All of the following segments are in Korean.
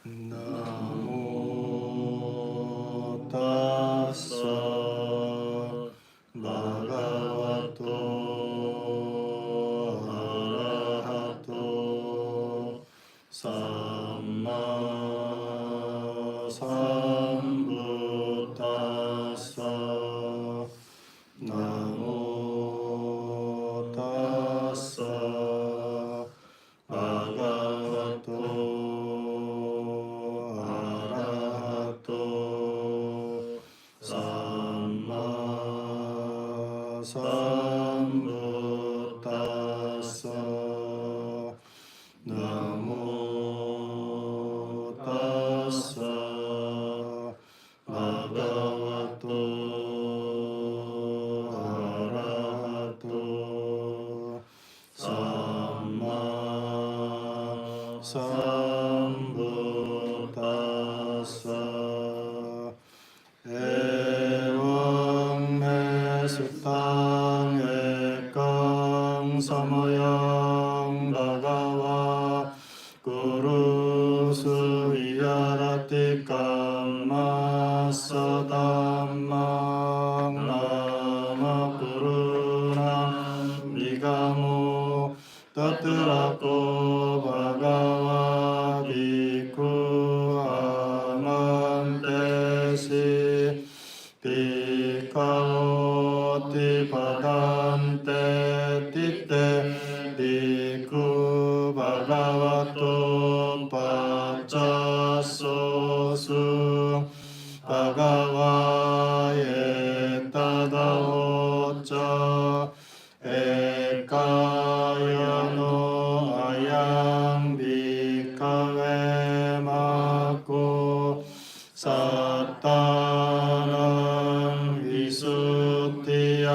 나모 타사 바가와토 아라하토 삼마 삼부타사 나모 타사 바가와토 아라하토 삼마 삼부타사 나모 타사 바가와토 아라하토 삼마 삼부타사 에왕메 수탕 에깡 사마양 바가와 구루수 이야라티 깜마사담망 나마 구루랑 니가모 따뜨라코 바가와 비쿠 아만테시 비카오티 바단테 티테 비쿠 바가와토 파짜소수 바가와에 따다오짜 에카야노 아양 비카웨 마코 사타난 위수티야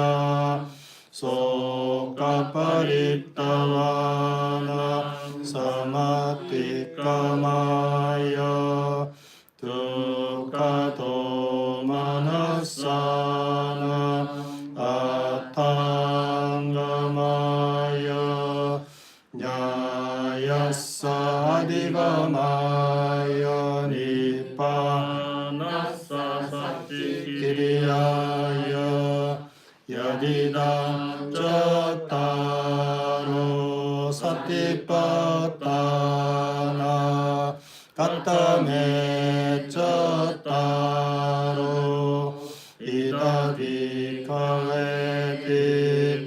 소카파리타와나 사마티카마야 두카도마나사나 아탕가마야 냐야사디가마야 니파나사사티키리야야 야디당 쩌따로 사티빠따나 까따메 쩌따로 이다비카웨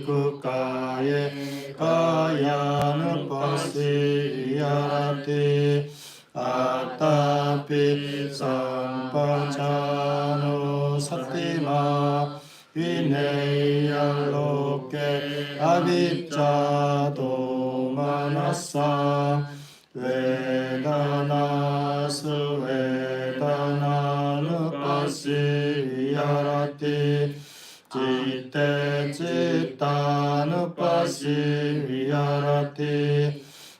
비쿠카에 가야는 파시야티 아타피 삼파차노 사티마 위네야로케 아비짜도 마나사 웨다나스 웨다나누 파시야라티 지테 지타누 파시야라티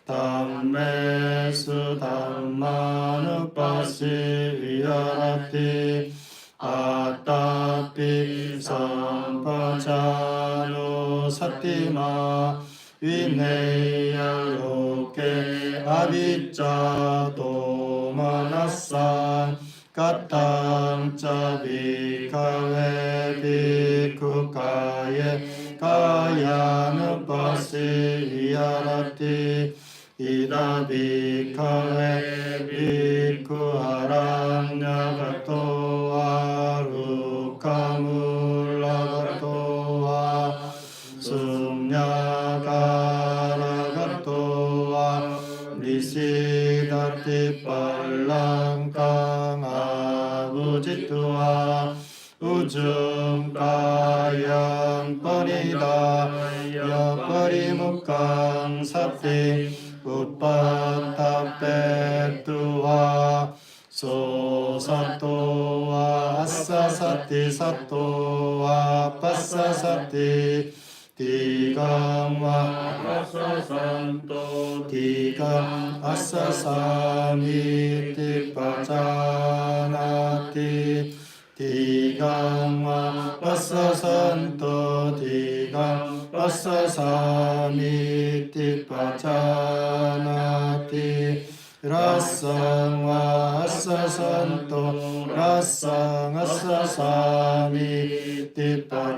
담메스 담마누 파시야라티 아따피 삼파차노 사티마 위네야로케 아비짜도 마나사 까땅짜비카웨 비쿠카에 가야는 파시야라티 이다비카웨 비쿠아랑야가토와 루카물라가토와 숭야가라가토와 니시다티 팔랑강 아부지투와 우중가양 빠리다 야빠리묵강 사티 우빠타페투와 소사토와 아사사티 사토와 빠사사티 디강와 아사산토 디강 아사사미티 빠자나티 디강와 아사산토 디강 아사사미티 빠자나티 라쌍 와 아싸 산토 라쌍 아싸 사미 티파자나티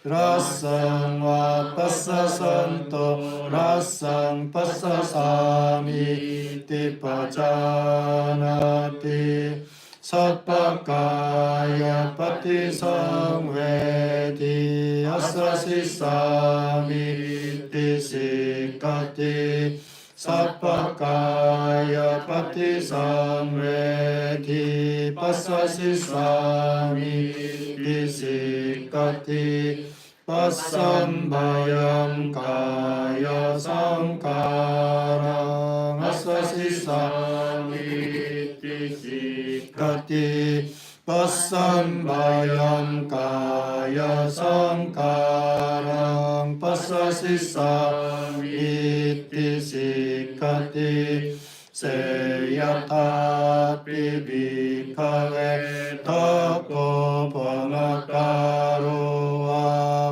라쌍 와 빠싸 산토 라쌍 빠싸 사미 티파자나티 사파카야 파티성웨디 아사시사미 티시카티 사파카야 파티성웨디 파사시사미 티시카티 파삼바얌 가야 상카랑 아사시사미 티시카티 파삼바얌 가야 상카랑 파사시사미 티시카티 세야타 비비카레 타코 바마카로와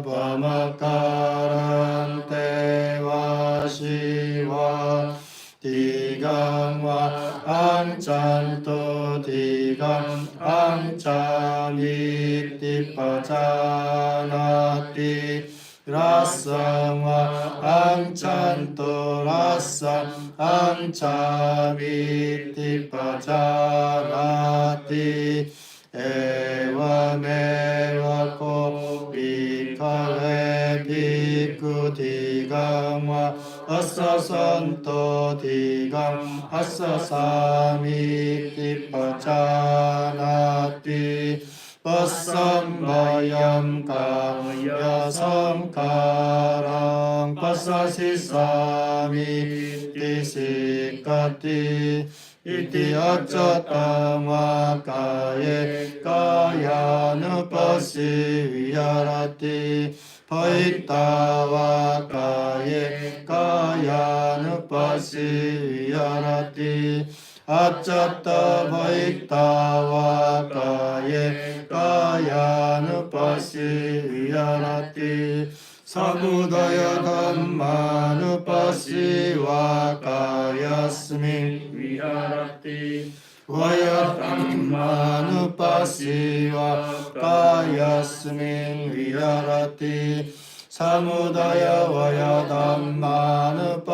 바마카란테와 시와 디강와 앙찬토 디강 앙찬이 티파자나티 라쌍와 앙찬토 라쌍 앙차미 티파자나티 에와메와코 비카레 비쿠 디강와 아사산토 디강 아사사미 티파자나티 파삼바얌 가야 상카랑 파사시사미 티시카티 이티 아차타마 가에 가야누파시 위아라티 파이타와 가에 가야누파시 위아라티 아차타 파이타와 가에 가야누파시 위아라티 사무다야 담마누파시와 가야스민 위하라티 와야 담마누파시와 가야스민 위하라티 사무다야 와야 담마누파시와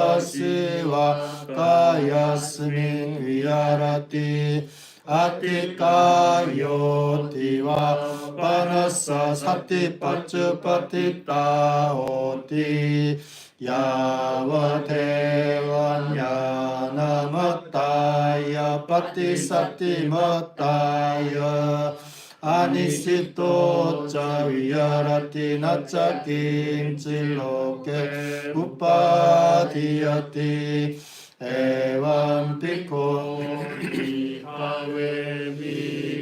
가야스민 위하라티 아티카요티와 파나사 사티파츠파티타오티 야와테완야나마타야 파티사티마타야 아니시토자 위아라티 나차김칠로케 우파디야티 에완피코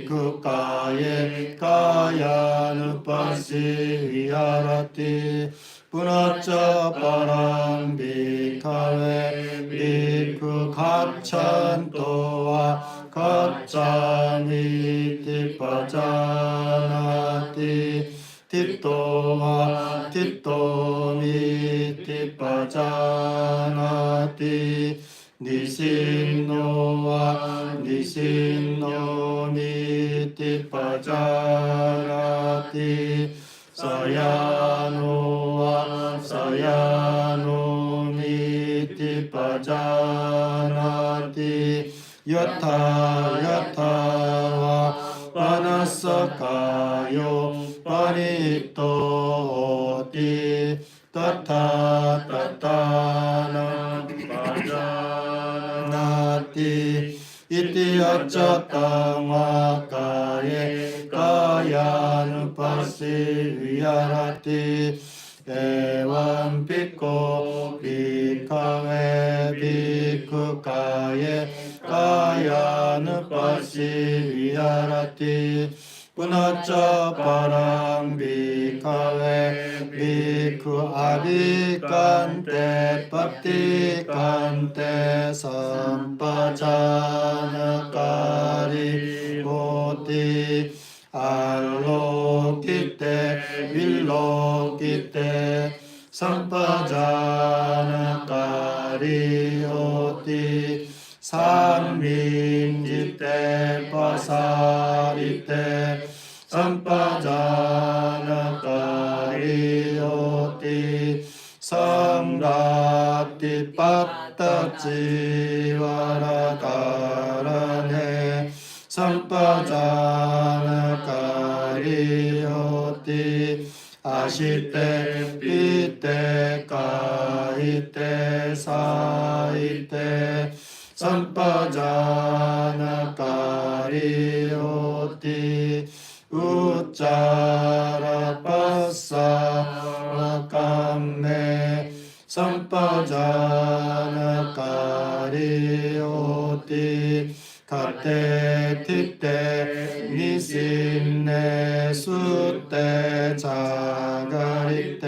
비쿠카예 가야누파시 위아라티 punaca parang bhikkhave bhikkhu gaccantowa gaccami tippajanati tittowa tittomi tippajanati nisinnowa nisinnomi tippajanati sayanowa sayanomi tippajanati yatha yathawa panasakayo panitoti tatha tatana pajanati iti accattama kaye kayanupasi viharati evam pikko bhikkave bhikkhu kaye kayanupasi viharati punaca parang bhikkave bhikkhu abhikante pattikante sampajanakari hoti allokite villokite sampajanakari 요티 산민지때 파사리때 삼파자나까리요티 삼라티 빠딱지와라다라네 삼파자나까리요티 아시때 삐때 까이때 사이때 삼파자나까리요티 우짜라 빠사라kamme 삼파자나까리요티 가테 티때 니신네 수때 자가리때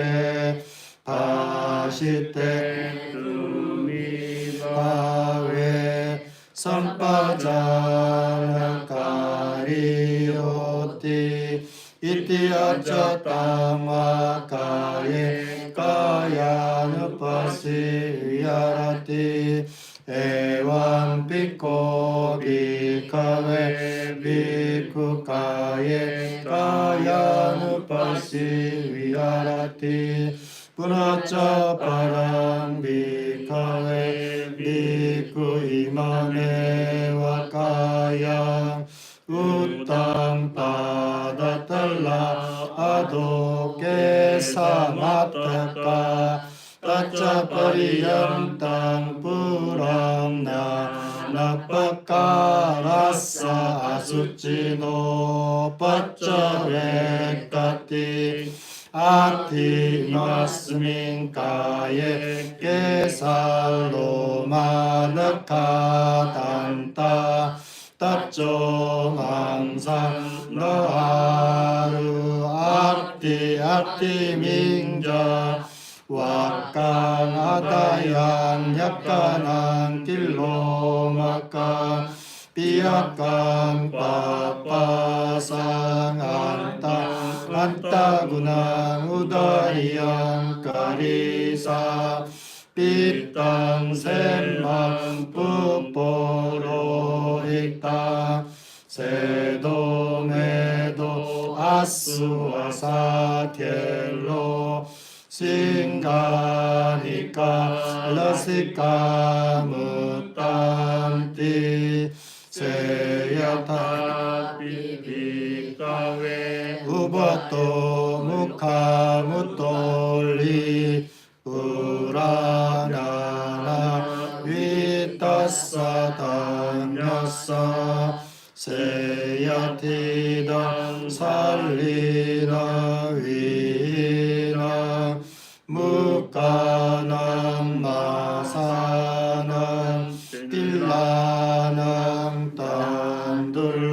바시때 바웨 삼파자나까리요티 이티아짜땅와카예 까야누파시야라티 에완피코 비카웨 비쿠카예 까야누파시야라티 punacaparang bhikkhave bhikkhu imameva kayang uttam padatalla adoke samataka taccapariyantang puramna napakarassa asucino paccavekati 아티마스민 가예 깨살로마나카단타 따쩌망상 너하루 아티민자 와깡아다얀 약간한 길로마까 비약간 빠빠상안타 안타구나 우다리양 까리사 삐땅 샘만 뿌뽀로 익다 세도메도 아수아사텔로 싱가니까 러시까 무땀띠 세야타 비비카웨 우바토 무카무톨리 우라나나 위타사 담야사 세야티당 살리나 위나 무카남 마사남 딜라남 딴둘라남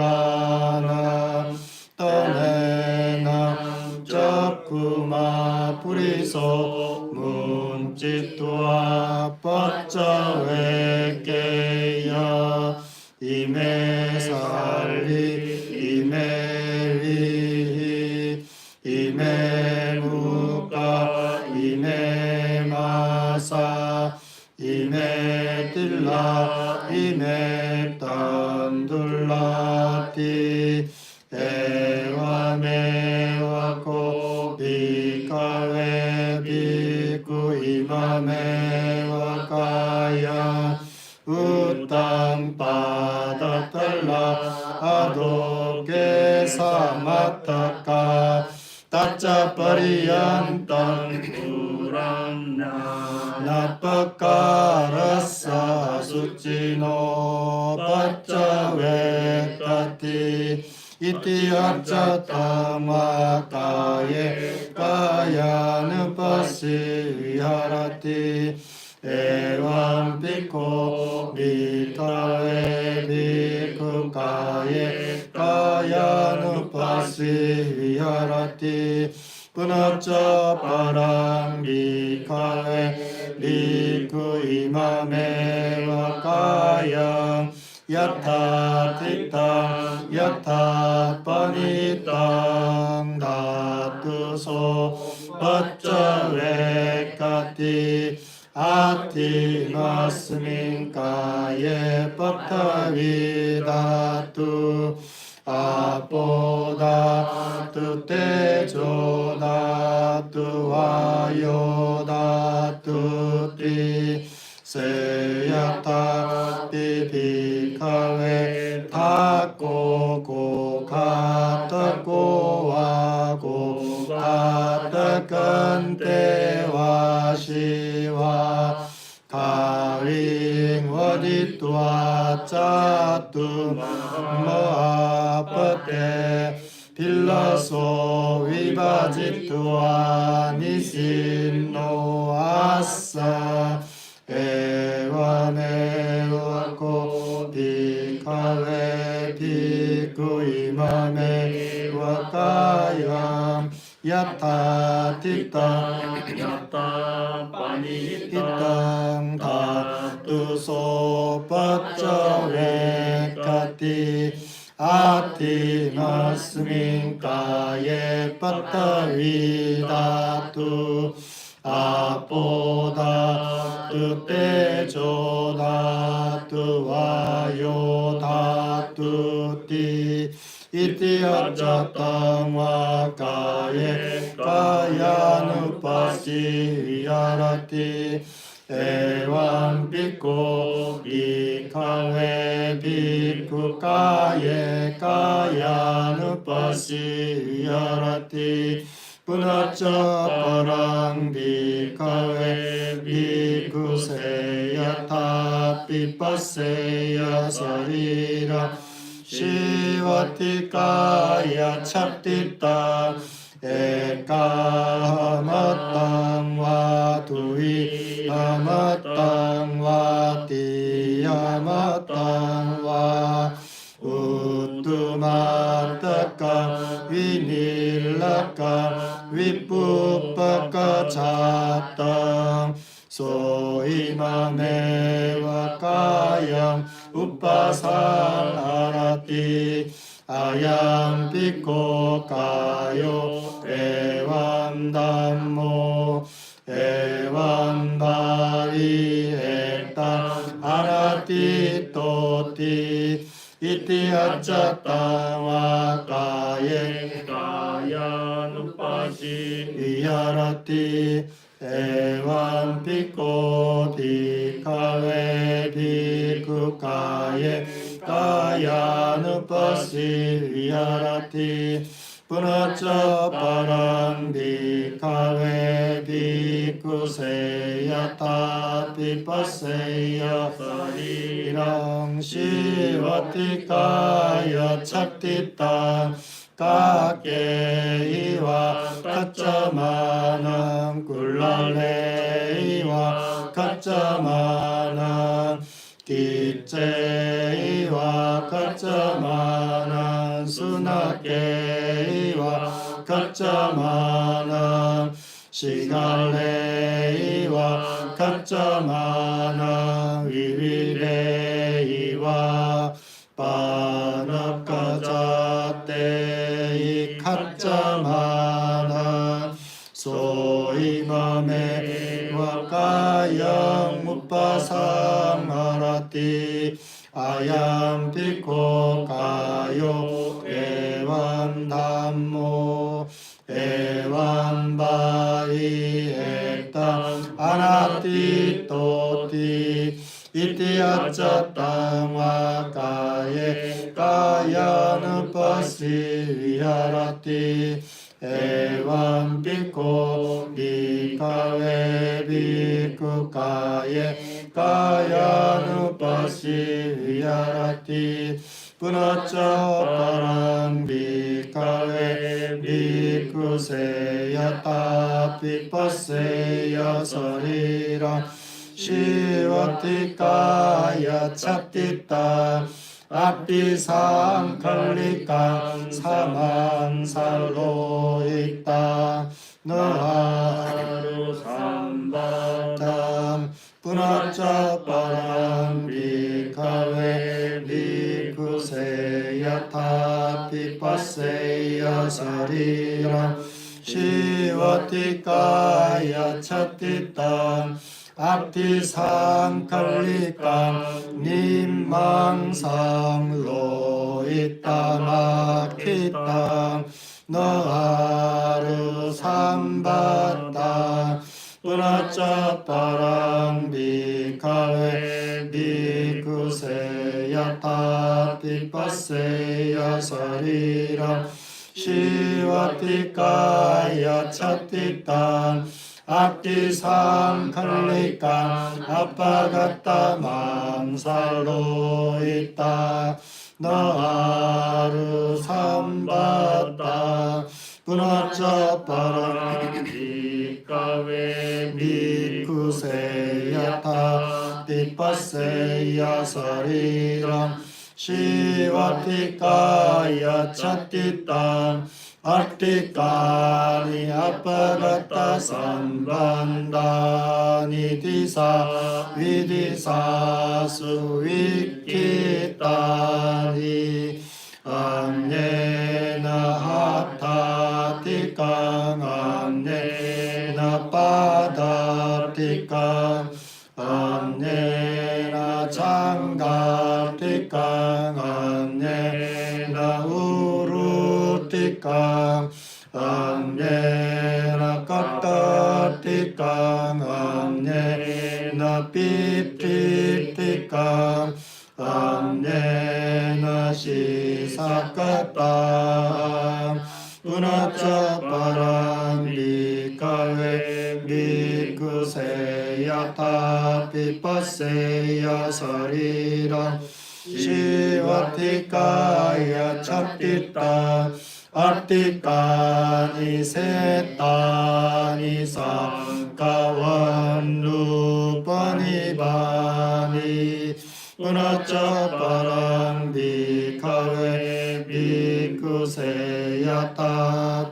떠내남 짝구마 뿌리소 문짓도아 빠짜웨게야 이메살리 이메위히 이메무가 이메마사 이메딜라 이메딴둘라티 에와메와코 비카웨 비쿠 이마메와카야 우땅 빠다달라 아도게 사마타카 따짜파리얀땅 우랑나 나빠까라사 수치노 빠짜웨까티 이티아짜땅와까예 까야누파시 위하라티 에완피코 비타웨 비쿠카예 까야누파시 위하라티 punacaparang bhikkhave bhikkhu imameva kayang yatha tittang yatha panitang dhatuso paccavekati 아티마스민 가예 빠타비다투 아포다투 테조다투 와요다투 티 세야타티 비카웨 타코고 가타고와고 가타간테와 시와 가윙 와디투와 짜투 모아파테 빌라소 위바지투와 니신노 아싸 에와네와코 비카웨 비쿠이마메 와카얌 야타티땅 야타파니히땅 다투소빠쩌웨카티 아티마스민 가예 빠타위다투 아포다투 테조다투 와요다투 티 이티아자땅와 가예 가야누파시 위아라티 에완비코 비카웨 비쿠 가예 가야누파시 위아라티 punaca parang bhikkhave bhikkhuseya tapi passeya sarira shivatikaya chattita ekamatang vatui amatang vatiyamatang va uttumataka vinillaka vipuppaka chattang soimameva kayam uppasanarati ayam bhikkho kayo evam dhammo evam bhavi eta arati toti iti accattava kaye kayanupasi viyarati evam bhikkho bhikkave bhikkhu kaye kayanupasi viyarati punaca parang bhikkave bhikkhuseya tapi passeya sarirang shivatikaya chattita kakeiwa kaccamanam kullalleiwa kaccamanam 기체이와 가짜마나 수나케이와 가짜마나 시갈레이와 가짜마나 위위레이와 바나카자테이 가짜마나 소이마메 와카양 무파상마라티 아얌 비코 가요 에완 담모 에완 바이 에타 아나티 토티 이티 아짜땅와 가예 가야는 파시 위아라티 에완 비코 비카웨 비쿠 가예 가야누파시 위아라티 punaca parang bhikkhave bhikkhuseya tapi passeya sarira shivatikaya chattita api sangkalika samangsalloita naharu sambadam punaca parang bhikkhave bhikkhuseya tapi passeya sarira shivatikaya chattita 앞뒤상칼리까 님망상로 있다 막히다 너하루 삼바다 뿌나짜 빠랑비카웨 비쿠세야타 비빠세야 사리라 시와티까야 차티탄 앞뒤상칼리까 아빠갔다 망살로 있다 너하루 삼바다 뿌나짜 빠랑비카웨 비쿠세야타 비빠세야 사리라 시와티까야 차티탄 artikani apagata sambandani disa vidisa suvikitani amnena hatatikang amnena padatikang amnena changatikang amnena urutikang amnena katatikang amnena pititikang amnena sisakatang punaca parambikawe bhikkhuseya pipaseya sarira shivatikaya chattita artikani setani sangkawan rupani bani punaca parambikawe bhikkhuseya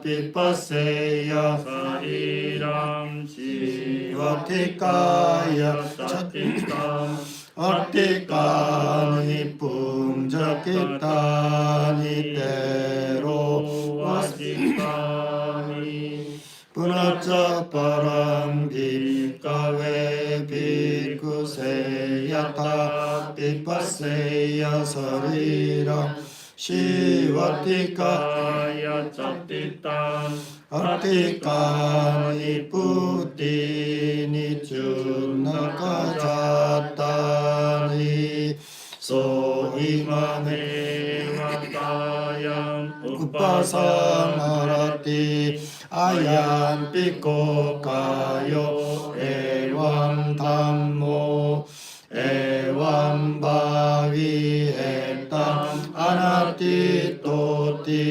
pipaseya 사리람 시와티까야 시와티까야 artikani pumjakitani tero 와시까니 punaca parambikawe bhikkhuseya pipaseya sarira 시와티까 짜띠땅 artikani putini junakajatani sohimane 와따양 upasamarati ayam pikokayo evam dhammo evam bhavi etam anatitoti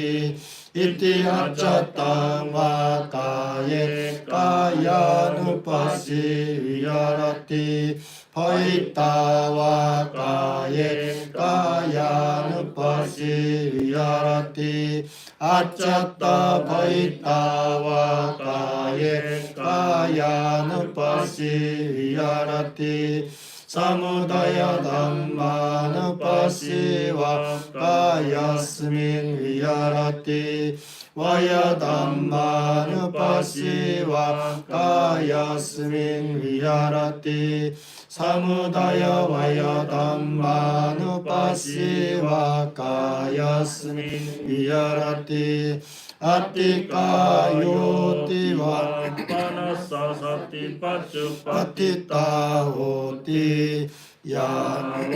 iti acatang vakaye kayanupasi viyarati paita vakaye kayanupasi viyarati acata paita vakaye kayanupasi viyarati samudaya dhammanupasi vakayasmin viyarati vaya dhammanupasi vakayasmin viyarati samudaya vaya dhammanupasi vakayasmin viyarati attikayoti panasasati patitahoti yadevan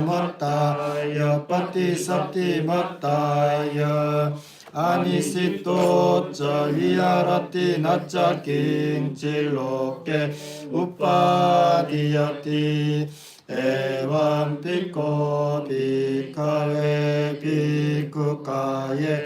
mattaya patisapti mattaya anisito ca viyarati nacca kincilloke upadiyati evam pikko bhikkhave bhikkhukaye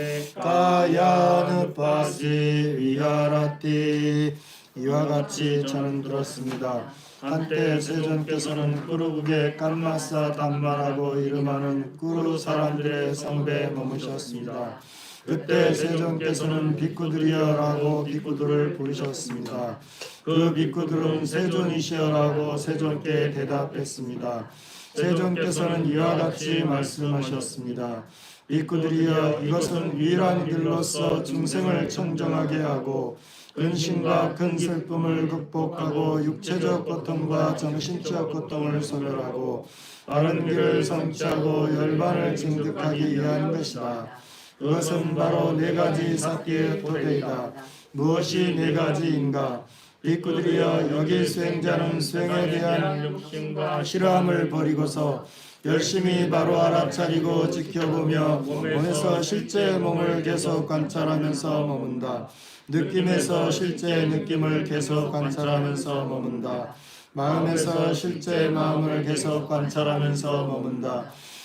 kayanupasi viyarati. 이와 같이 저는 들었습니다. 한때 세존께서는 꾸르국에 깜마사 단마라고 이름하는 꾸르 사람들의 성배에 머무셨습니다. 그때 세존께서는 비쿠들이여라고 비쿠들을 부르셨습니다. 그 비쿠들은 세존이시여라고 세존께 대답했습니다. 세존께서는 이와 같이 말씀하셨습니다. 비구들이여 이것은 유일한 길로서 중생을 청정하게 하고 근심과 큰 슬픔을 극복하고 육체적 고통과 정신적 고통을 소멸하고 바른 길을 성취하고 열반을 징득하기 위한 것이다. 그것은 바로 네 가지 사띠의 토대이다. 무엇이 네 가지인가? 비구들이여 여기 수행자는 수행에 대한 욕심과 싫어함을 버리고서 열심히 바로 알아차리고 지켜보며 몸에서 실제 몸을 계속 관찰하면서 머문다. 느낌에서 실제 느낌을 계속 관찰하면서 머문다. 마음에서 실제 마음을 계속 관찰하면서 머문다.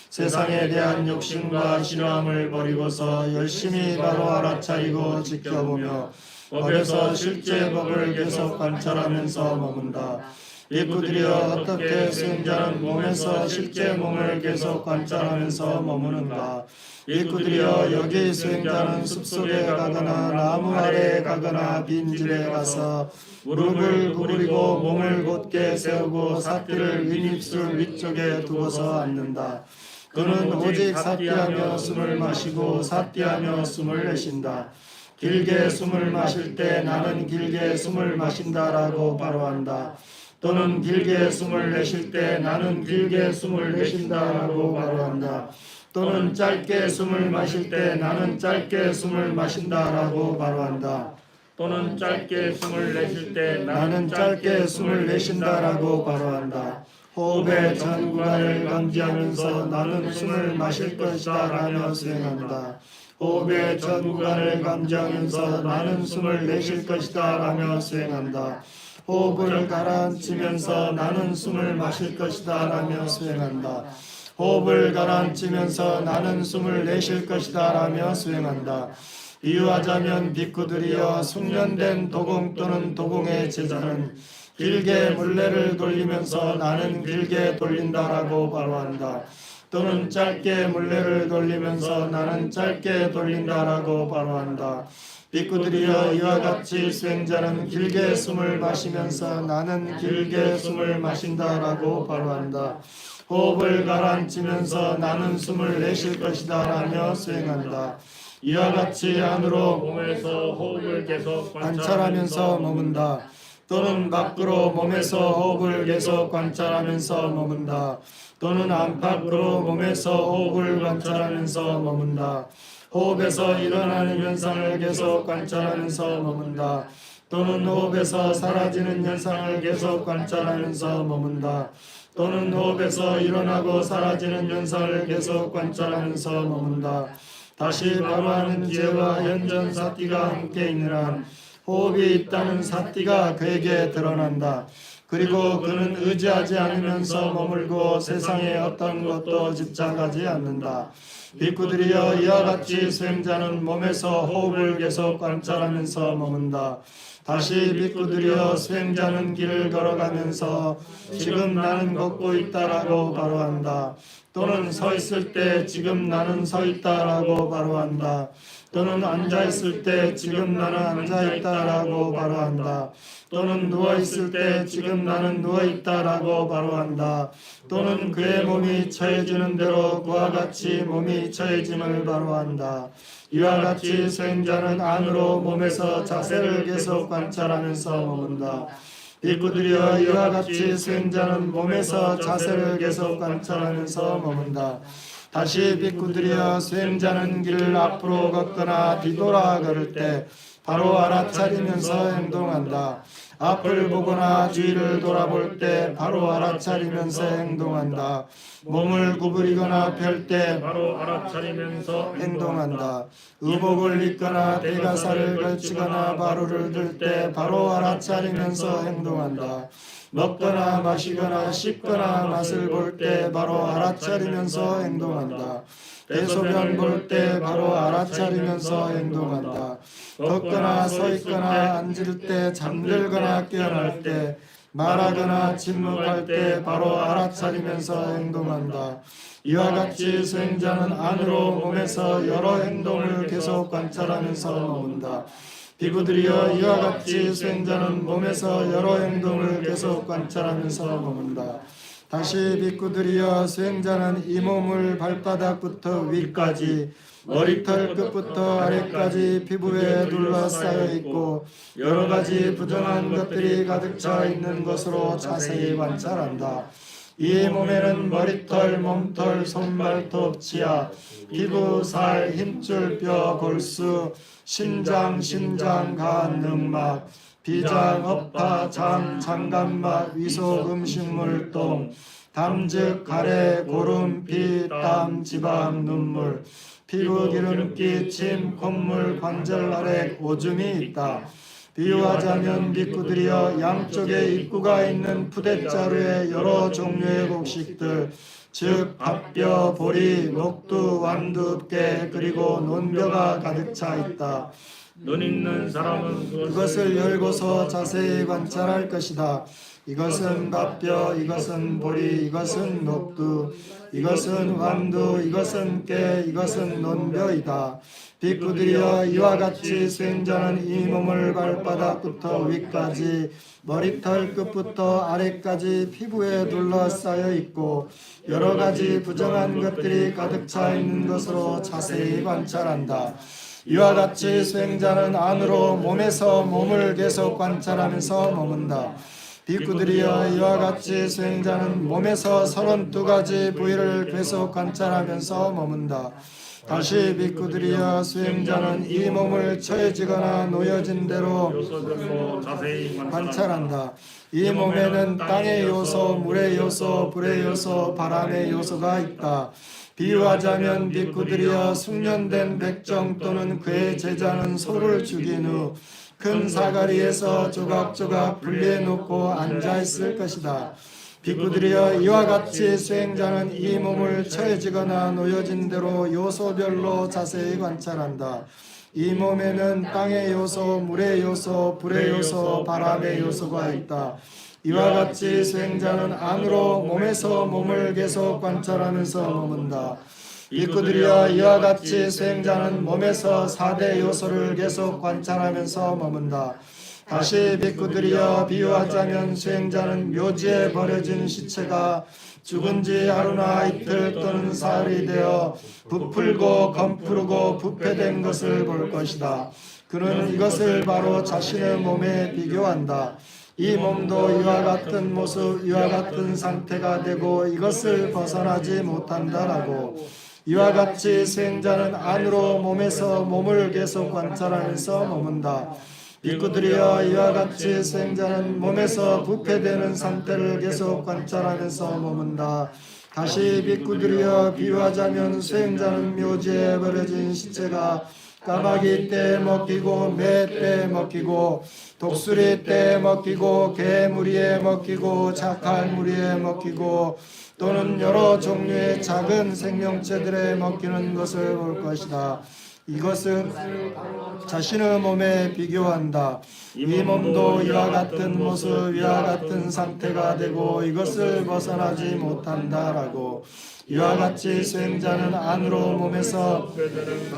세상에 대한 욕심과 싫어함을 버리고서 열심히 바로 알아차리고 지켜보며 법에서 실제 법을 계속 관찰하면서 머문다. 비구들이여 어떻게 수행자는 몸에서 실제 몸을 계속 관찰하면서 머무는가? 비구들이여 여기 수행자는 숲속에 가거나 나무 아래에 가거나 빈집에 가서 무릎을 구부리고 몸을 곧게 세우고 사띠를 윗입술 위쪽에 두고서 앉는다. 그는 오직 사띠하며 숨을 마시고 사띠하며 숨을 내쉰다. 길게 숨을 마실 때 나는 길게 숨을 마신다라고 바로 한다. 또는 길게 숨을 내쉴 때 나는 길게 숨을 내쉰다라고 바로 한다. 또는 짧게 숨을 마실 때 나는 짧게 숨을 마신다라고 바로 한다. 또는 짧게 숨을 내쉴 때 나는 짧게 숨을 내쉰다라고 바로 한다. 호흡의 전 구간을 감지하면서 나는 숨을 마실 것이다 라며 수행한다. 호흡의 전 구간을 감지하면서 나는 숨을 내쉴 것이다 라며 수행한다. 호흡을 가라앉히면서 나는 숨을 마실 것이다 라며 수행한다. 호흡을 가라앉히면서 나는 숨을 내쉴 것이다 라며 수행한다. 비유하자면 비구들이여 숙련된 도공 또는 도공의 제자는 길게 물레를 돌리면서 나는 길게 돌린다라고 바로 한다. 또는 짧게 물레를 돌리면서 나는 짧게 돌린다라고 바로 한다. 비구들이여 이와 같이 수행자는 길게 숨을 마시면서 나는 길게 숨을 마신다라고 바로 한다. 호흡을 가라앉히면서 나는 숨을 내쉴 것이다 라며 수행한다. 이와 같이 안으로 몸에서 호흡을 계속 관찰하면서 머문다. 또는 밖으로 몸에서 호흡을 계속 관찰하면서 머문다. 또는 안팎으로 몸에서 호흡을 관찰하면서 머문다. 호흡에서 일어나는 현상을 계속 관찰하면서 머문다. 또는 호흡에서 사라지는 현상을 계속 관찰하면서 머문다. 또는 호흡에서 일어나고 사라지는 현상을 계속 관찰하면서 머문다. 다시 바로 하는 지혜와 현전 사띠가 함께 있는 한 호흡이 있다는 사띠가 그에게 드러난다. 그리고 그는 의지하지 않으면서 머물고 세상의 어떤 것도 집착하지 않는다. 비구들이여 이와 같이 수행자는 몸에서 호흡을 계속 관찰하면서 머문다. 다시 비구들이여 수행자는 길을 걸어가면서 지금 나는 걷고 있다라고 바로 한다. 또는 서 있을 때 지금 나는 서 있다라고 바로 한다. 또는 앉아 있을 때 지금 나는 앉아 있다라고 바로 한다. 또는 누워 있을 때 지금 나는 누워 있다라고 바로 한다. 또는 그의 몸이 처해지는 대로 그와 같이 몸이 처해짐을 바로 한다. 이와 같이 수행자는 안으로 몸에서 자세를 계속 관찰하면서 머문다. 비구들이여 이와 같이 수행자는 몸에서 자세를 계속 관찰하면서 머문다. 다시 비구들이여 수행자는 길을 앞으로 걷거나 뒤돌아 걸을 때 바로 알아차리면서 행동한다. 앞을 보거나 뒤를 돌아볼 때 바로 알아차리면서 행동한다. 몸을 구부리거나 펼 때 바로 알아차리면서 행동한다. 의복을 입거나 대가살을 걸치거나 바루를 들 때 바로 알아차리면서 행동한다. 먹거나 마시거나 씹거나 맛을 볼 때 바로 알아차리면서 행동한다. 대소변 볼 때 바로 알아차리면서 행동한다. 걷거나 서 있거나 앉을 때 잠들거나 깨어날 때 말하거나 침묵할 때 바로 알아차리면서 행동한다. 이와 같이 수행자는 안으로 몸에서 여러 행동을 계속 관찰하면서 머문다. 비구들이여 이와 같이 수행자는 몸에서 여러 행동을 계속 관찰하면서 머문다. 다시 빗구들이여 수행자는 이 몸을 발바닥부터 위까지 머리털 끝부터 아래까지 피부에 둘러싸여 있고 여러 가지 부정한 것들이 가득 차 있는 것으로 자세히 관찰한다. 이 몸에는 머리털, 몸털, 손발톱, 치아, 피부, 살, 힘줄, 뼈, 골수, 심장, 간, 늑막, 비장, 어파, 장, 장간막, 위속, 음식물, 똥, 담즙, 가래, 고름, 피, 땀, 지방, 눈물, 피부, 기름기, 침, 콧물, 관절 아래 오줌이 있다. 비유하자면 빗구들이여 양쪽에 입구가 있는 푸대자루에 여러 종류의 곡식들 즉 밥뼈, 보리, 녹두, 완두, 깨 그리고 논벼가 가득 차 있다. 눈 있는 사람은 그것을 열고서 자세히 관찰할 것이다. 이것은 밥뼈, 이것은 보리, 이것은 녹두, 이것은 완두, 이것은 깨, 이것은 논벼이다. 빗구들이여 이와 같이 수행자는 이 몸을 발바닥부터 위까지 머리털 끝부터 아래까지 피부에 둘러싸여 있고 여러 가지 부정한 것들이 가득 차 있는 것으로 자세히 관찰한다. 이와 같이 수행자는 안으로 몸에서 몸을 계속 관찰하면서 머문다. 빗구들이여 이와 같이 수행자는 몸에서 32가지 부위를 계속 관찰하면서 머문다. 다시 빗구들이여 수행자는 이 몸을 처해지거나 놓여진 대로 요소별로 자세히 관찰한다. 이 몸에는 땅의 요소, 물의 요소, 불의 요소, 바람의 요소가 있다. 비유하자면 빗구들이여 숙련된 백정 또는 그의 제자는 소를 죽인 후 큰 사가리에서 조각조각 분리해 놓고 앉아 있을 것이다. 빗구들이여 이와 같이 수행자는 이 몸을 처해지거나 놓여진 대로 요소별로 자세히 관찰한다. 이 몸에는 땅의 요소, 물의 요소, 불의 요소, 바람의 요소가 있다. 이와 같이 수행자는 안으로 몸에서 몸을 계속 관찰하면서 머문다. 빗구들이여 이와 같이 수행자는 몸에서 4대 요소를 계속 관찰하면서 머문다. 다시 빗구들이여 비유하자면 수행자는 묘지에 버려진 시체가 죽은 지 하루나 이틀 또는 사흘이 되어 부풀고 검푸르고 부패된 것을 볼 것이다. 그는 이것을 바로 자신의 몸에 비교한다. 이 몸도 이와 같은 모습, 이와 같은 상태가 되고 이것을 벗어나지 못한다라고. 이와 같이 수행자는 안으로 몸에서 몸을 계속 관찰하면서 머문다. 빗구들이여 이와 같이 수행자는 몸에서 부패되는 상태를 계속 관찰하면서 머문다. 다시 빗구들이여 비유하자면 수행자는 묘지에 버려진 시체가 까마귀 떼 먹히고 매 떼 먹히고 독수리 떼 먹히고 개 무리에 먹히고 자칼 무리에 먹히고 또는 여러 종류의 작은 생명체들에 먹히는 것을 볼 것이다. 이것은 자신의 몸에 비교한다. 이 몸도 이와 같은 모습, 이와 같은 상태가 되고 이것을 벗어나지 못한다라고. 이와 같이 수행자는 안으로 몸에서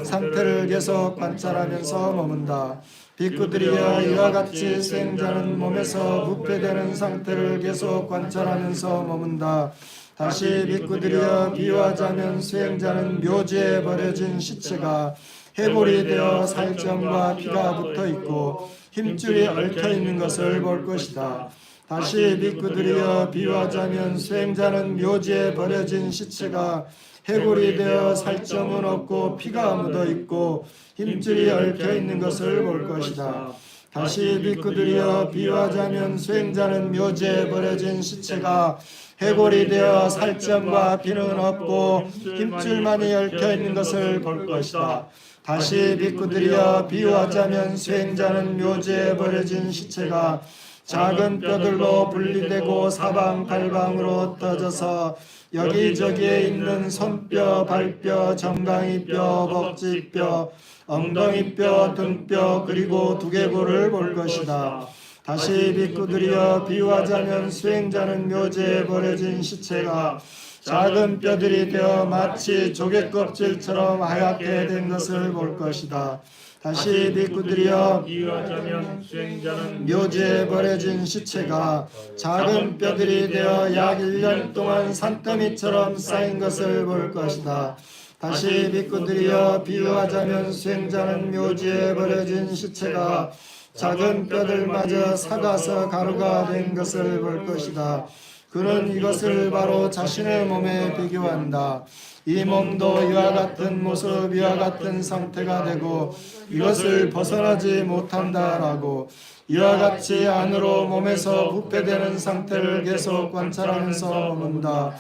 상태를 계속 관찰하면서 머문다. 빗구들이여 이와 같이 수행자는 몸에서 부패되는 상태를 계속 관찰하면서 머문다. 다시 빗구들이여 비유하자면 수행자는 묘지에 버려진 시체가 해골이 되어 살점과 피가 붙어 있고 힘줄이 얽혀 있는 것을 볼 것이다. 다시 빗구들이여 비유하자면 수행자는 묘지에 버려진 시체가 해골이 되어 살점은 없고 피가 묻어 있고 힘줄이 얽혀 있는 것을 볼 것이다. 다시 빗구들이여 비유하자면 수행자는 묘지에 버려진 시체가 해골이 되어 살점과 피는 없고 힘줄만이 얽혀 있는 것을 볼 것이다. 다시 빗구들이여 비유하자면 수행자는 묘지에 버려진 시체가 작은 뼈들로 분리되고 사방팔방으로 떠져서 여기저기에 있는 손뼈, 발뼈, 정강이뼈, 복지뼈, 엉덩이뼈, 등뼈 그리고 두개골을 볼 것이다. 다시 빗구들이여 비유하자면 수행자는 묘지에 버려진 시체가 작은 뼈들이 되어 마치 조개 껍질처럼 하얗게 된 것을 볼 것이다. 다시 비구들이여 비유하자면 수행자는 묘지에 버려진 시체가 작은 뼈들이 되어 약 1년 동안 산더미처럼 쌓인 것을 볼 것이다. 다시 비구들이여 비유하자면 수행자는 묘지에 버려진 시체가 작은 뼈들마저 삭아서 가루가 된 것을 볼 것이다. 그는 이것을 바로 자신의 몸에 비교한다. 이 몸도 이와 같은 모습, 이와 같은 상태가 되고 이것을 벗어나지 못한다라고 이와 같이 안으로 몸에서 부패되는 상태를 계속 관찰하면서 머문다.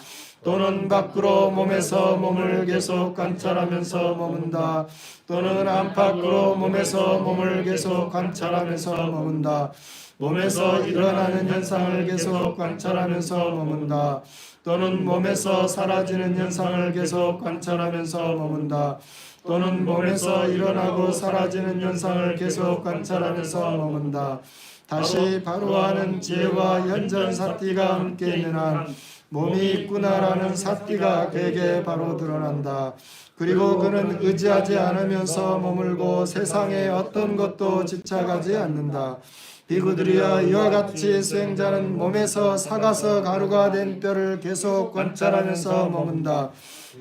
또는 밖으로 몸에서 몸을 계속 관찰하면서 머문다. 또는 안팎으로 몸에서 몸을 계속 관찰하면서 머문다. 몸에서 일어나는 현상을 계속 관찰하면서 머문다. 또는 몸에서 사라지는 현상을 계속 관찰하면서 머문다. 또는 몸에서 일어나고 사라지는 현상을 계속 관찰하면서 머문다. 다시 바로 하는 지혜와 현전 사띠가 함께 있는 한 몸이 있구나라는 사띠가 그에게 바로 드러난다. 그리고 그는 의지하지 않으면서 머물고 세상에 어떤 것도 집착하지 않는다. 비구들이여 이와 같이 수행자는 몸에서 삭아서 가루가 된 뼈를 계속 관찰하면서 머문다.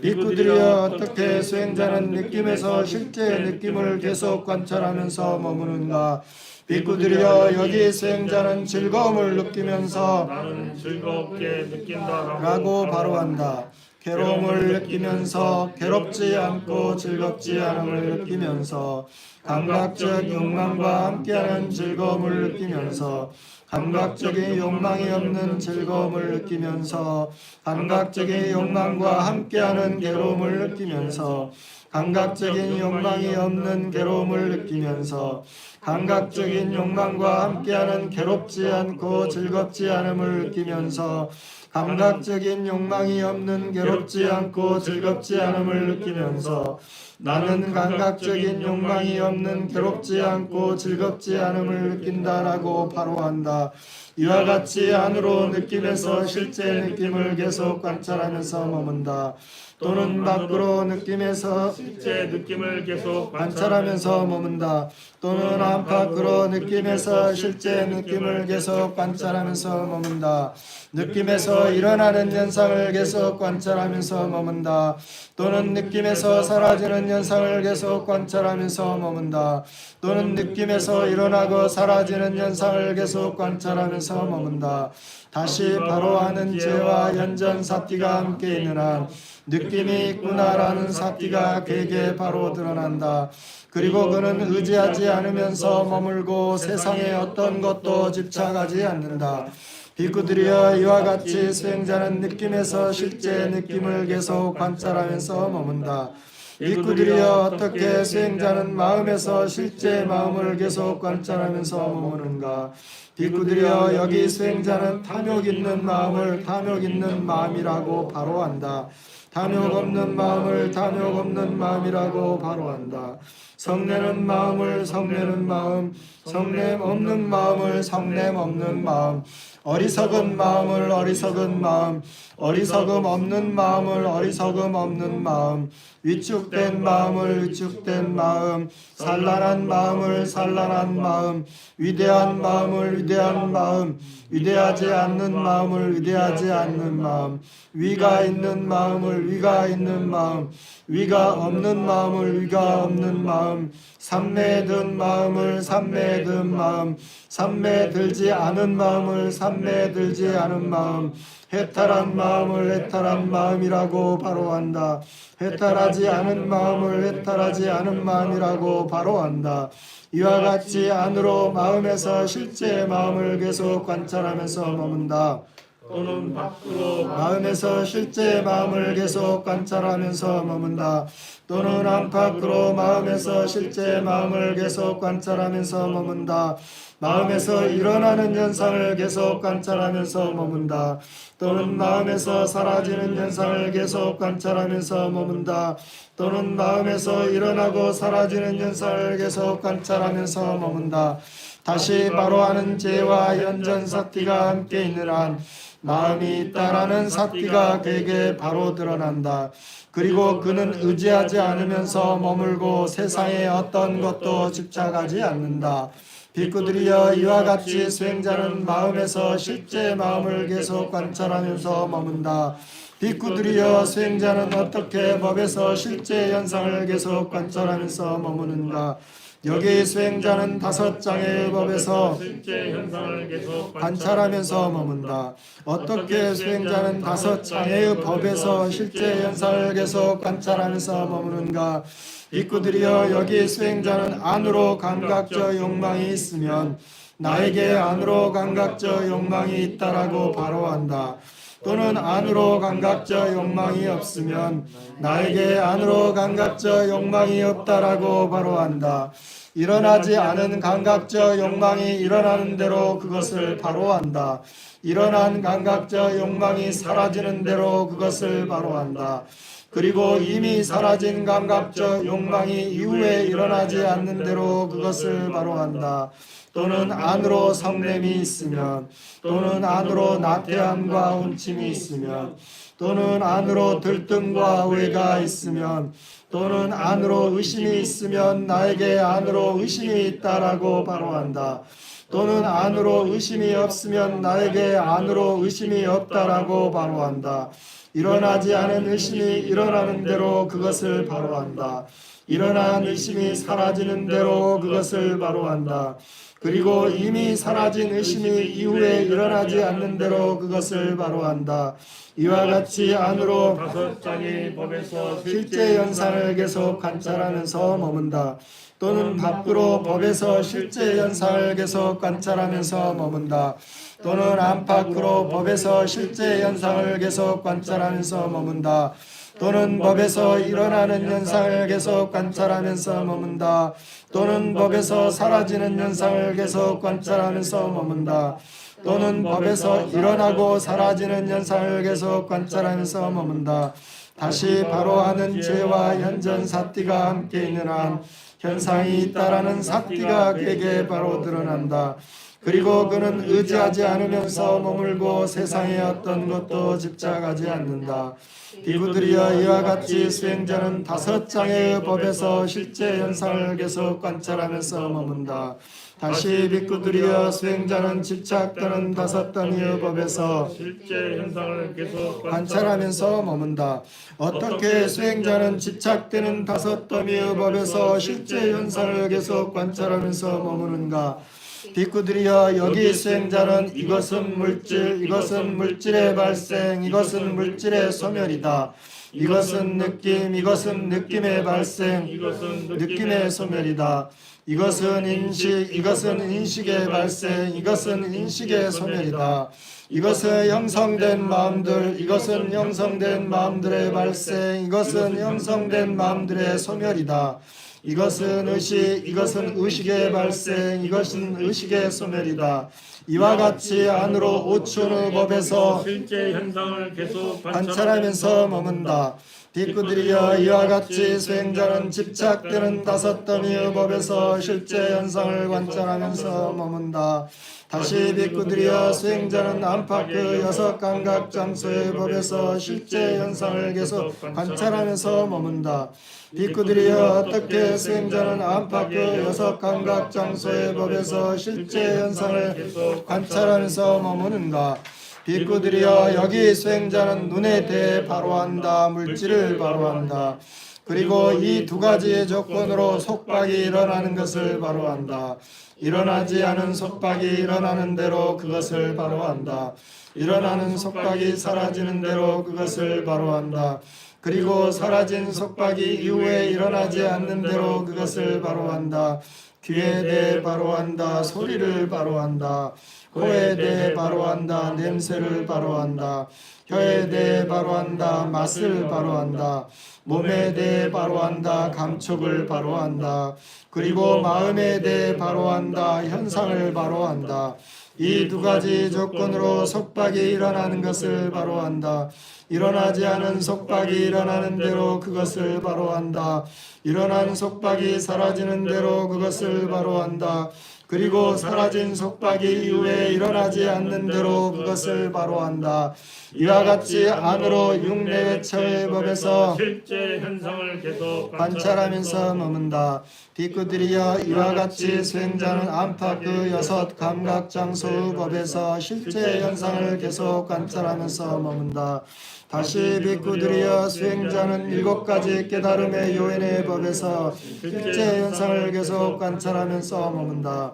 비구들이여 어떻게 수행자는 느낌에서 실제 느낌을 계속 관찰하면서 머무는가? 비구들이여 여기 수행자는 즐거움을 느끼면서 나는 즐겁게 느낀다 라고 바로 한다. 괴로움을 느끼면서 괴롭지 않고 즐겁지 않음을 느끼면서 감각적 욕망과 함께하는 즐거움을 느끼면서 감각적인 욕망이 없는 즐거움을 느끼면서 감각적인 욕망과 함께하는 괴로움을 느끼면서 감각적인 욕망이 없는 괴로움을 느끼면서 감각적인 욕망과 함께하는 괴롭지 않고 즐겁지 않음을 느끼면서 감각적인 욕망이 없는 괴롭지 않고 즐겁지 않음을 느끼면서 나는 감각적인 욕망이 없는 괴롭지 않고 즐겁지 않음을 느낀다라고 바로 한다. 이와 같이 안으로 느낌에서 실제 느낌을 계속 관찰하면서 머문다. 또는 밖으로 느낌에서 실제 느낌을 계속 관찰하면서 머문다. 또는 안팎으로 느낌에서 실제 느낌을 계속 관찰하면서 머문다. 느낌에서 일어나는 현상을 계속 관찰하면서 머문다. 또는 느낌에서 사라지는 현상을 계속 관찰하면서 머문다. 또는 느낌에서 일어나고 사라지는 현상을 계속 관찰하면서 머문다. 다시 바로 하는 지혜와 현전 사띠가 함께 있는 한 느낌이 있구나라는 사띠가 그에게 바로 드러난다. 그리고 그는 의지하지 않으면서 머물고 세상에 어떤 것도 집착하지 않는다. 비구들이여 이와 같이 수행자는 느낌에서 실제 느낌을 계속 관찰하면서 머문다. 비구들이여 어떻게 수행자는 마음에서 실제 마음을 계속 관찰하면서 머무는가? 비구들이여 여기 수행자는 탐욕 있는 마음을 탐욕 있는 마음이라고 바로 한다. 탐욕 없는 마음을 탐욕 없는 마음이라고 바로 한다. 성내는 마음을 성내는 마음, 성냄 없는 마음을 성냄 없는 마음, 어리석은 마음을 어리석은 마음, 어리석음 없는 마음을 어리석음 없는 마음, 위축된 마음을 위축된 마음, 산란한 마음을 산란한 마음, 위대한 마음을 위대한 마음, 위대하지 않는 마음을 위대하지 않는 마음, 위가 있는 마음을 위가 있는 마음, 위가 없는 마음을 위가 없는 마음, 삼매에 든 마음을 삼매에 든 마음, 삼매에 들지 않은 마음을 삼매에 들지 않은 마음, 해탈한 마음을 해탈한 마음이라고 바로 한다. 해탈하지 않은 마음을 해탈하지 않은 마음이라고 바로 한다. 이와 같이 안으로 마음에서 실제 마음을 계속 관찰하면서 머문다. 또는 밖으로 마음에서 실제 마음을 계속 관찰하면서 머문다. 또는 안팎으로 마음에서 실제 마음을 계속 관찰하면서 머문다. 마음에서 일어나는 현상을 계속 관찰하면서 머문다. 또는 마음에서 사라지는 현상을 계속 관찰하면서 머문다. 또는 마음에서 일어나고 사라지는 현상을 계속 관찰하면서 머문다. 다시 바로 하는 지혜와 현전 사띠가 함께 있는 한 마음이 있다라는 삿띠가 그에게 바로 드러난다. 그리고 그는 의지하지 않으면서 머물고 세상의 어떤 것도 집착하지 않는다. 비구들이여 이와 같이 수행자는 마음에서 실제 마음을 계속 관찰하면서 머문다. 비구들이여 수행자는 어떻게 법에서 실제 현상을 계속 관찰하면서 머무는가? 여기 수행자는 5장의 법에서 실제 현상을 계속 관찰하면서 머문다. 어떻게 수행자는 5장의 법에서 실제 현상을 계속 관찰하면서 머무는가? 비구들이여 여기 수행자는 안으로 감각적 욕망이 있으면 나에게 안으로 감각적 욕망이 있다라고 바로 한다. 또는 안으로 감각적 욕망이 없으면 나에게 안으로 감각적 욕망이 없다라고 바로 한다. 일어나지 않은 감각적 욕망이 일어나는 대로 그것을 바로 한다. 일어난 감각적 욕망이 사라지는 대로 그것을 바로 한다. 그리고 이미 사라진 감각적 욕망이 이후에 일어나지 않는 대로 그것을 바로 한다. 또는 안으로 성냄이 있으면, 또는 안으로 나태함과 혼침이 있으면, 또는 안으로 들뜸과 회가 있으면, 또는 안으로 의심이 있으면 나에게 안으로 의심이 있다라고 바로 한다. 또는 안으로 의심이 없으면 나에게 안으로 의심이 없다라고 바로 한다. 일어나지 않은 의심이 일어나는 대로 그것을 바로 한다. 일어난 의심이 사라지는 대로 그것을 바로 한다. 그리고 이미 사라진 의심이 이후에 일어나지 않는 대로 그것을 바로 한다. 이와 같이 안으로 5장의 법에서 실제 현상을 계속 관찰하면서 머문다. 또는 밖으로 법에서 실제 현상을 계속 관찰하면서 머문다. 또는 안팎으로 법에서 실제 현상을 계속 관찰하면서 머문다. 또는 법에서 일어나는 현상을 계속 관찰하면서 머문다. 또는 법에서 사라지는 현상을 계속 관찰하면서 머문다. 또는 법에서 일어나고 사라지는 현상을 계속 관찰하면서 머문다. 다시 바로 하는 죄와 현전 사띠가 함께 있는 한 현상이 있다라는 사띠가 그에게 바로 드러난다. 그리고 그는 의지하지 않으면서 머물고 세상의 어떤 것도 집착하지 않는다. 비구들이여 이와 같이 수행자는 5장의 법에서 실제 현상을 계속 관찰하면서 머문다. 다시 비구들이여 수행자는 집착되는 5단위의 법에서 실제 현상을 계속 관찰하면서 머문다. 어떻게 수행자는 집착되는 5단위의 법에서 실제 현상을 계속 관찰하면서 머무는가? 비구들이여 여기 수행자는 이것은 물질, 이것은 물질의 발생, 이것은 물질의 소멸이다. 이것은 느낌, 이것은 느낌의 발생, 이것은 느낌의 소멸이다. 이것은 인식, 이것은 인식의 발생, 이것은 인식의 소멸이다. 이것은 형성된 마음들, 이것은 형성된 마음들의 발생, 이것은 형성된 마음들의 소멸이다. 이것은 의식, 이것은 의식의 발생, 이것은 의식의 소멸이다. 이와 같이 안으로 5춘의 법에서 실제 현상을 계속 관찰하면서 머문다. 비구들이여 이와 같이 수행자는 집착되는 5단위의 법에서 실제 현상을 관찰하면서 머문다. 다시 비구들이여 수행자는 안팎의 6감각 장소의 법에서 실제 현상을 계속 관찰하면서 머문다. 비구들이여 어떻게 수행자는 안팎의 6감각 장소의 법에서 실제 현상을 관찰하면서 머무는가? 비구들이여 여기 수행자는 눈에 대해 바로한다. 물질을 바로한다. 그리고 이 2가지의 조건으로 속박이 일어나는 것을 바로한다. 일어나지 않은 속박이 일어나는 대로 그것을 바로한다. 일어나는 속박이 사라지는 대로 그것을 바로한다. 그리고 사라진 속박이 이후에 일어나지 않는 대로 그것을 바로한다. 귀에 대해 바로한다. 소리를 바로한다. 코에 대해 바로한다. 냄새를 바로한다. 혀에 대해 바로한다. 맛을 바로한다. 몸에 대해 바로한다. 감촉을 바로한다. 그리고 마음에 대해 바로한다. 현상을 바로한다. 이 2가지 조건으로 속박이 일어나는 것을 바로한다. 일어나지 않은 속박이 일어나는 대로 그것을 바로한다. 일어난 속박이 사라지는 대로 그것을 바로한다. 그리고 사라진 속박이 이후에 일어나지 않는 대로 그것을 바로 한다. 이와 같이 안으로 육내외처의 법에서 실제 현상을 계속 관찰하면서 머문다. 비구들이여 이와 같이 수행자는 안팎 그 여섯 감각 장소의 법에서 실제 현상을 계속 관찰하면서 머문다. 다시 비구들이여 수행자는 일곱 가지 깨달음의 요인의 법에서 실제 현상을 계속 관찰하면서 머문다.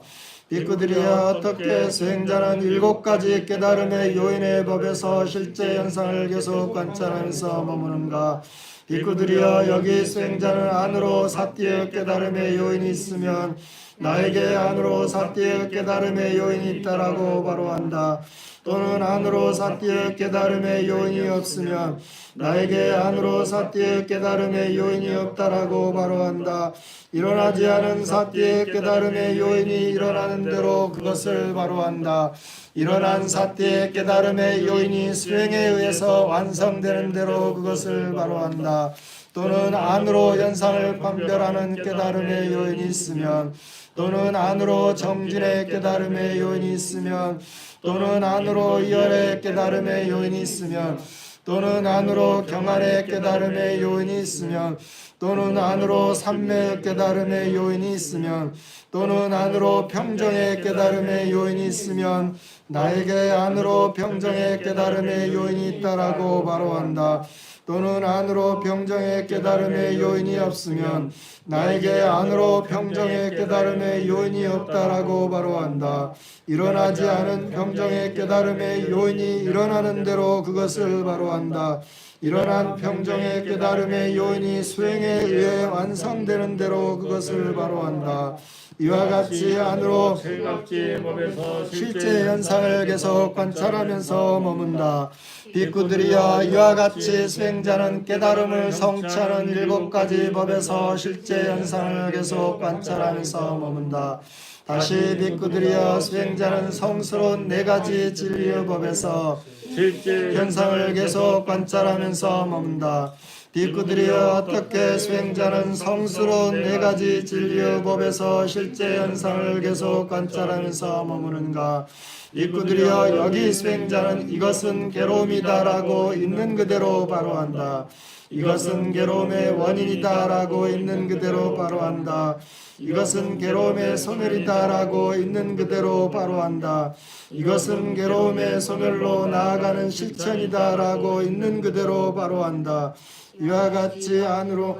비구들이여 어떻게 수행자는 일곱 가지 깨달음의 요인의 법에서 실제 현상을 계속 관찰하면서 머무는가? 비구들이여 여기 수행자는 안으로 사띠의 깨달음의 요인이 있으면 나에게 안으로 사띠의 깨달음의 요인이 있다라고 바로 한다. 또는 안으로 사띠의 깨달음의 요인이 없으면 나에게 안으로 사띠의 깨달음의 요인이 없다라고 바로 한다. 일어나지 않은 사띠의 깨달음의 요인이 일어나는 대로 그것을 바로 한다. 일어난 사띠의 깨달음의 요인이 수행에 의해서 완성되는 대로 그것을 바로 한다. 또는 안으로 현상을 판별하는 깨달음의 요인이 있으면 또는 안으로 정진의 깨달음의 요인이 있으면 또는 안으로 이열의 깨달음의 요인이 있으면 또는 안으로 경안의 깨달음의 요인이 있으면 또는 안으로 삼매의 깨달음의 요인이 있으면 또는 안으로 평정의 깨달음의 요인이 있으면 나에게 안으로 평정의 깨달음의 요인이 있다라고 바로 한다. 또는 안으로 평정의 깨달음의 요인이 없으면 나에게 안으로 평정의 깨달음의 요인이 없다라고 바로 한다. 일어나지 않은 평정의 깨달음의 요인이 일어나는 대로 그것을 바로 한다. 일어난 평정의 깨달음의 요인이 수행에 의해 완성되는 대로 그것을 바로 한다. 이와 같이 안으로 세 가지 법에서 실제 현상을 계속 관찰하면서 머문다. 비구들이여 이와 같이 수행자는 깨달음을 성취하는 일곱 가지 법에서 실제 현상을 계속 관찰하면서 머문다. 다시 비구들이여 수행자는 성스러운 네 가지 진리의 법에서 실제 현상을 계속 관찰하면서 머문다. 비구들이여 어떻게 수행자는 성스러운 네 가지 진리의 법에서 실제 현상을 계속 관찰하면서 머무는가? 비구들이여 여기 수행자는 이것은 괴로움이다라고 있는 그대로 바로 한다. 이것은 괴로움의 원인이다라고 있는 그대로 바로 한다. 이것은 괴로움의 소멸이다라고 있는 그대로 바로 한다. 이것은 괴로움의 소멸로 나아가는 실천이다라고 있는 그대로 바로 한다. 이와 같이 안으로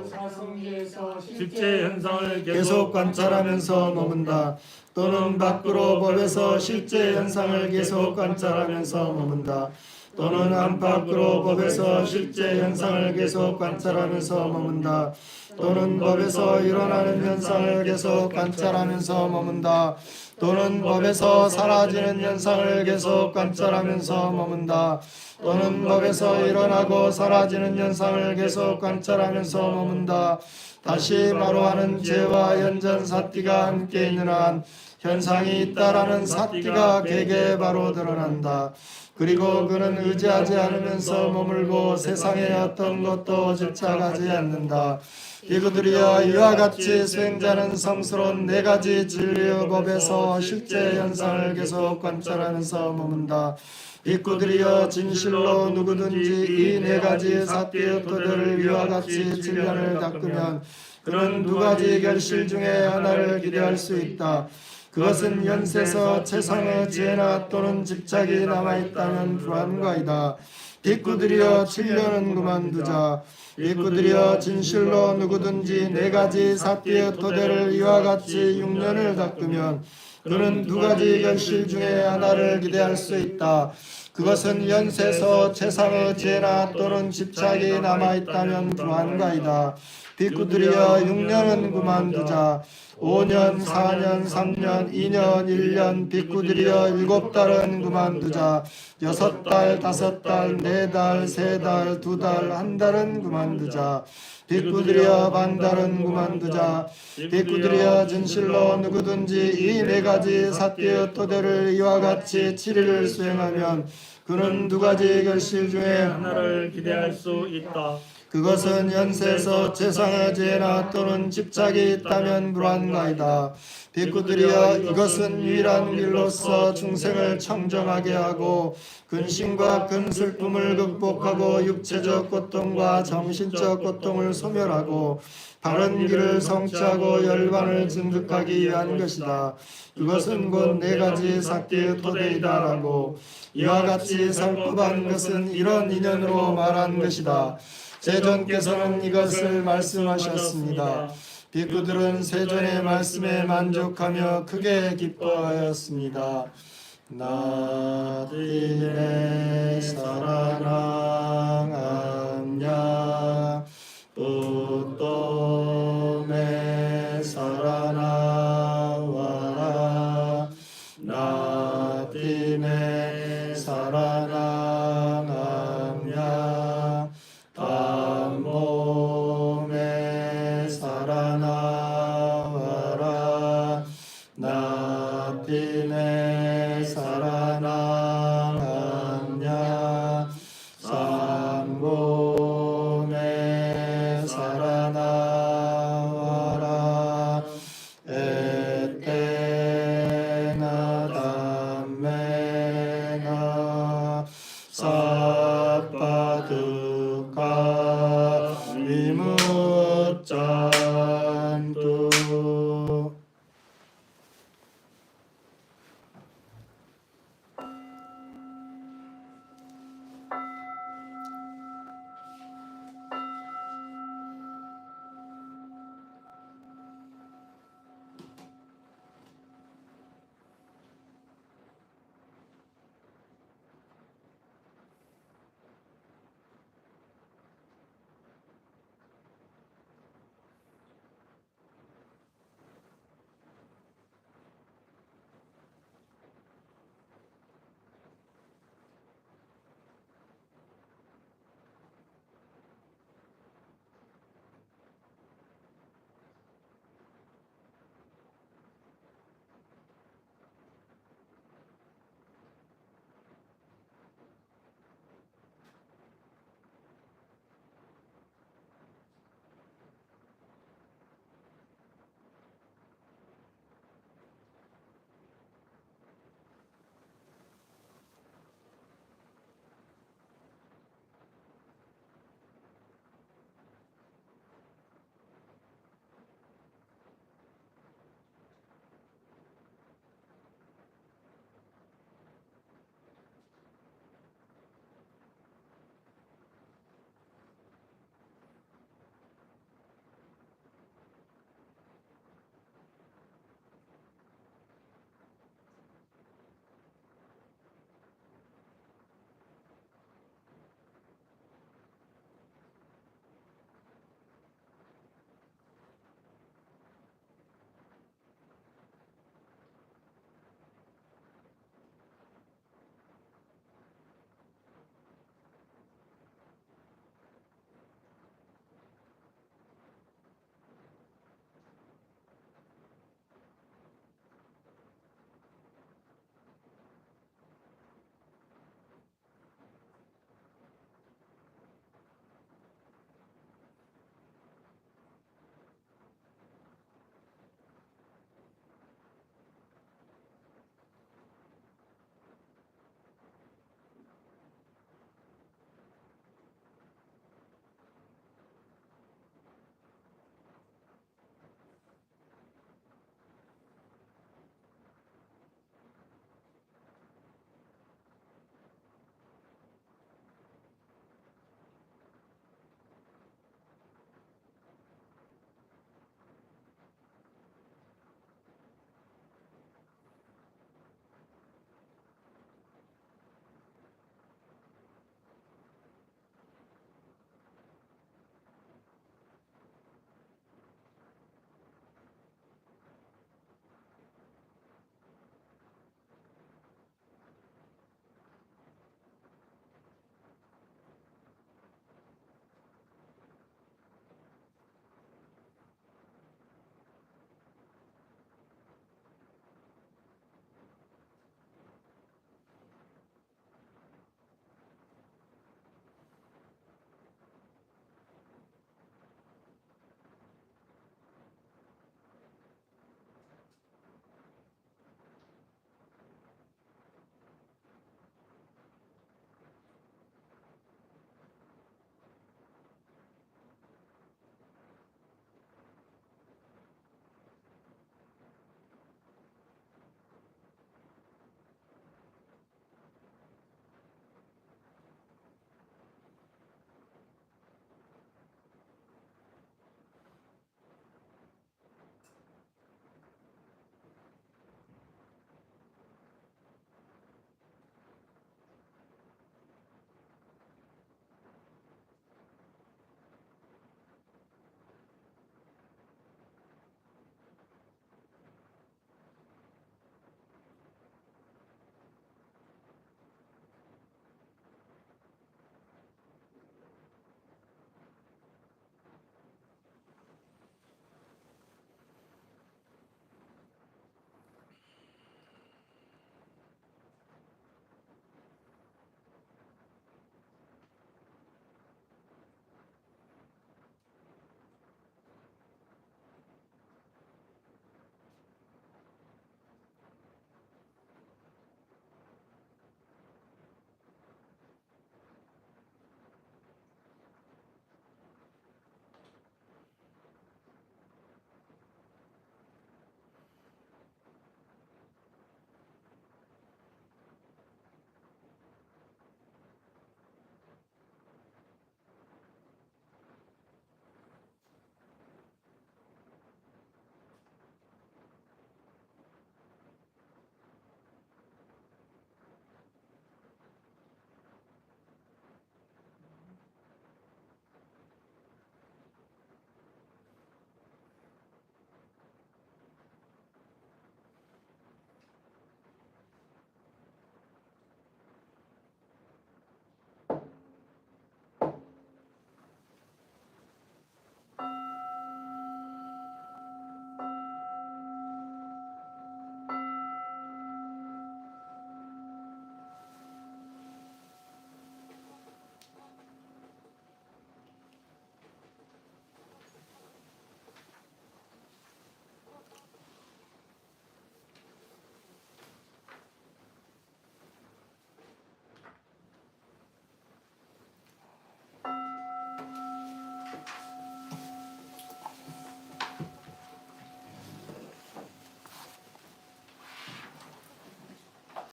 실제 현상을 계속 관찰하면서 머문다. 또는 밖으로 법에서 실제 현상을 계속 관찰하면서 머문다. 또는 안팎으로 법에서 실제 현상을 계속 관찰하면서 머문다. 또는 법에서 일어나는 현상을 계속 관찰하면서 머문다. 또는 법에서 사라지는 현상을 계속 관찰하면서 머문다. 또는 법에서 일어나고 사라지는 현상을 계속 관찰하면서 머문다. 다시 바로 하는 죄와 현전 사띠가 함께 있는 한 현상이 있다라는 사띠가 개개에 바로 드러난다. 그리고 그는 의지하지 않으면서 머물고 세상의 어떤 것도 집착하지 않는다. 비구들이여 이와 같이 수행자는 성스러운 네 가지 진리의 법에서 실제 현상을 계속 관찰하면서 머문다. 비구들이여 진실로 누구든지 이 네 가지 사띠의 토대를 이와 같이 진련을 닦으면 그는 두 가지 결실 중에 하나를 기대할 수 있다. 그것은 연세서 최상의 지혜나 또는 집착이 남아있다면 불안과이다. 비구들이여 진련은 그만두자. 비구들이여 진실로 누구든지 네 가지 사띠의 토대를 이와 같이 6년을 닦으면 그는 두 가지 결실 중에 하나를 기대할 수 있다. 그것은 연세서 최상의 지혜나 또는 집착이 남아있다면 불안과이다. 비구들이여 6년은 그만두자. 5년, 4년, 3년, 2년, 1년, 비구들이여 7달은 그만두자. 6달, 5달, 4달, 3달, 2달, 1달은 그만두자. 비구들이여 반달은 그만두자. 비구들이여 진실로 누구든지 이 네 가지 사띠의 토대를 이와 같이 7일을 수행하면 그는 두 가지 결실 중에 하나를 기대할 수 있다. 그것은 연세에서 재상하지나 또는 집착이 있다면 불안가이다. 비구들이여 이것은 유일한 길로서 중생을 청정하게 하고 근심과 근 슬픔을 극복하고 육체적 고통과 정신적 고통을 소멸하고 바른 길을 성취하고 열반을 증득하기 위한 것이다. 그것은 곧 네 가지 삭기의 토대이다라고 이와 같이 살법한 것은 이런 인연으로 말한 것이다. 세존께서는 이것을 말씀하셨습니다. 비구들은 세존의 말씀에 만족하며 크게 기뻐하였습니다. 나디네 사라낭암냐 뿌또메 사라나와라 나디네 사라낭암냐 단몸에 살아나와라 나디네 살아나왔냐 삼몸에 살아나와라 에테나 담메나 사파두카